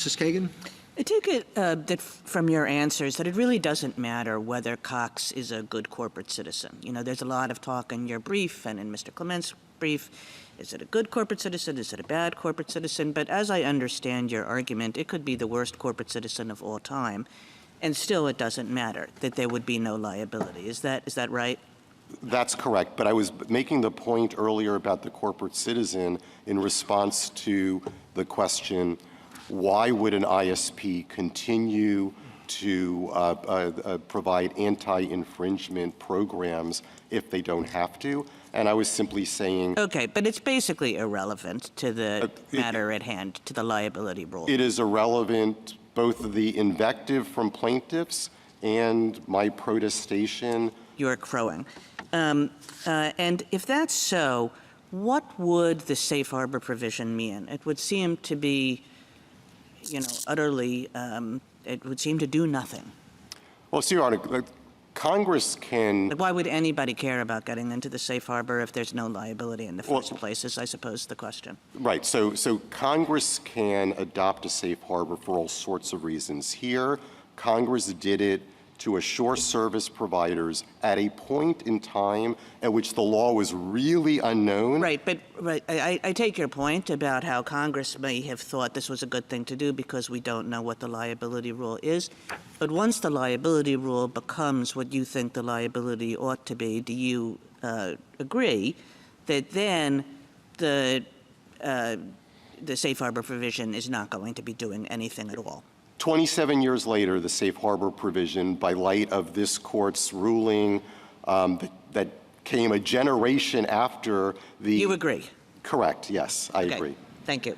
Justice Kagan? I take it that from your answers that it really doesn't matter whether Cox is a good corporate citizen. You know, there's a lot of talk in your brief and in Mr. Clement's brief. Is it a good corporate citizen? Is it a bad corporate citizen? But as I understand your argument, it could be the worst corporate citizen of all time, and still it doesn't matter, that there would be no liability. Is that right? That's correct, but I was making the point earlier about the corporate citizen in response to the question, why would an ISP continue to provide anti-infringement programs if they don't have to? And I was simply saying— Okay, but it's basically irrelevant to the matter at hand, to the liability rule. It is irrelevant, both the invective from plaintiffs and my protestation. You're crowing. And if that's so, what would the safe harbor provision mean? It would seem to be, you know, utterly, it would seem to do nothing. Well, so Your Honor, Congress can— Why would anybody care about getting into the safe harbor if there's no liability in the first place, is I suppose the question. Right. So Congress can adopt a safe harbor for all sorts of reasons. Here, Congress did it to assure service providers at a point in time at which the law was really unknown. Right, but I take your point about how Congress may have thought this was a good thing to do because we don't know what the liability rule is. But once the liability rule becomes what you think the liability ought to be, do you agree that then the safe harbor provision is not going to be doing anything at all? 27 years later, the safe harbor provision, by light of this court's ruling that came a generation after the— You agree? Correct, yes, I Okay. agree. Thank you.